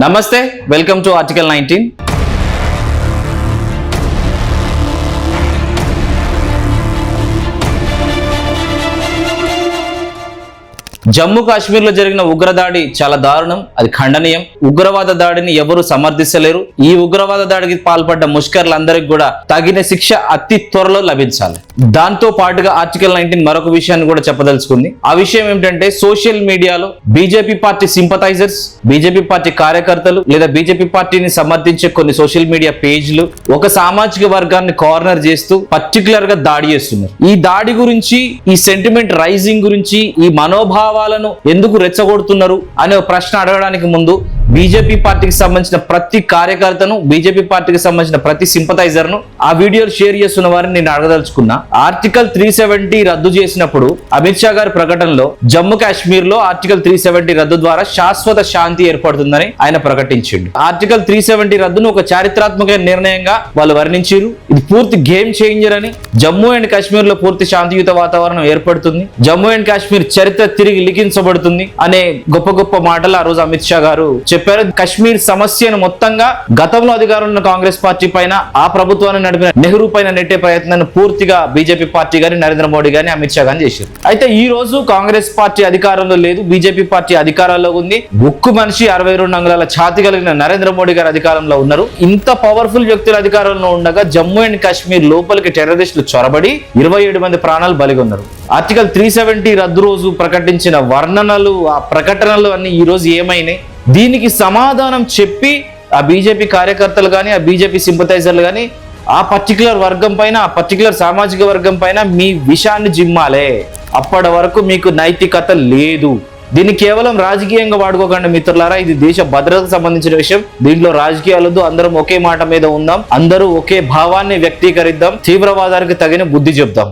నమస్తే, welcome to article 19. Jammu Kashmir లో జరిగిన ఉగ్రదాడి చాలా దారుణం, అది ఖండనీయం. ఉగ్రవాద దాడిని ఎవరు సమర్థిస్తలేరు. ఈ ఉగ్రవాద దాడికి పాల్పడ్డ ముష్కర్లందరికీ కూడా తగిన శిక్ష అతి త్వరలో లభించాలి. దాంతో పాటుగా ఆర్టికల్ 19 మరొక విషయాన్ని కూడా చెప్పదలుచుకుంది. ఆ విషయం ఏమిటంటే, సోషల్ మీడియాలో BJP party sympathisers, BJP party కార్యకర్తలు లేదా బీజేపీ పార్టీని సమర్థించే కొన్ని సోషల్ మీడియా పేజ్లు ఒక సామాజిక వర్గాన్ని కార్నర్ చేస్తూ పర్టికులర్ గా దాడి చేస్తున్నారు. ఈ దాడి గురించి, ఈ సెంటిమెంట్ రైజింగ్ గురించి, ఈ మనోభావాలను ఎందుకు రెచ్చగొడుతున్నారు అనే ప్రశ్న అడగడానికి ముందు బీజేపీ పార్టీకి సంబంధించిన ప్రతి కార్యకర్తను, బీజేపీ పార్టీకి సంబంధించిన ప్రతి సింపథైజర్ ను ఆ వీడియోలు షేర్ చేస్తున్న వారిని నేను అడగదలుచుకున్నా. ఆర్టికల్ 370 రద్దు చేసినప్పుడు అమిత్ షా గారి ప్రకటనలో జమ్మూ కాశ్మీర్ లో ఆర్టికల్ 370 రద్దు ద్వారా శాశ్వత శాంతి ఏర్పడుతుందని ఆయన ప్రకటించిండు. ఆర్టికల్ 370 రద్దును ఒక చారిత్రాత్మక నిర్ణయంగా వాళ్ళు వర్ణించారు. ఇది పూర్తి గేమ్ చేంజర్ అని, జమ్మూ అండ్ కాశ్మీర్ లో పూర్తి శాంతియుత వాతావరణం ఏర్పడుతుంది, జమ్మూ అండ్ కాశ్మీర్ చరిత్ర తిరిగి లిఖించబడుతుంది అనే గొప్ప గొప్ప మాటలు ఆ రోజు అమిత్ షా గారు చెప్పారు. కాశ్మీర్ సమస్యను మొత్తంగా గతంలో అధికారంలో ఉన్న కాంగ్రెస్ పార్టీ పైన, ఆ ప్రభుత్వాన్ని నడిపిన నెహ్రూ పైన నెట్టే ప్రయత్నాన్ని పూర్తిగా బీజేపీ పార్టీ గాని, నరేంద్ర మోడీ గాని, అమిత్ షా గాని చేశారు. అయితే ఈ రోజు కాంగ్రెస్ పార్టీ అధికారంలో లేదు, బీజేపీ పార్టీ అధికారంలో ఉంది. ఉక్కు మనిషి 62 అంగుళాల ఛాతి కలిగిన నరేంద్ర మోడీ గారు అధికారంలో ఉన్నారు. ఇంత పవర్ఫుల్ వ్యక్తులు అధికారంలో ఉండగా జమ్మూ అండ్ కాశ్మీర్ లోపలికి టెర్రరిస్టులు చొరబడి 27 మంది ప్రాణాలు బలిగొన్నారు. ఆర్టికల్ 370 రద్దు రోజు ప్రకటించిన వర్ణనలు, ఆ ప్రకటనలు అన్ని ఈ రోజు ఏమైనాయి? దీనికి సమాధానం చెప్పి ఆ బీజేపీ కార్యకర్తలు కానీ, ఆ బీజేపీ సింపథైజర్లు కానీ ఆ పర్టికులర్ వర్గం పైన, ఆ పర్టికులర్ సామాజిక వర్గం పైన మీ విషయాన్ని జిమ్మాలే. అప్పటి వరకు మీకు నైతికత లేదు. దీన్ని కేవలం రాజకీయంగా వాడుకోకండి మిత్రులారా. ఇది దేశ భద్రతకు సంబంధించిన విషయం. దీంట్లో రాజకీయాలొద్దు. అందరం ఒకే మాట మీద ఉందాం, అందరూ ఒకే భావాన్ని వ్యక్తీకరిద్దాం, తీవ్రవాదానికి తగిన బుద్ధి చెప్దాం.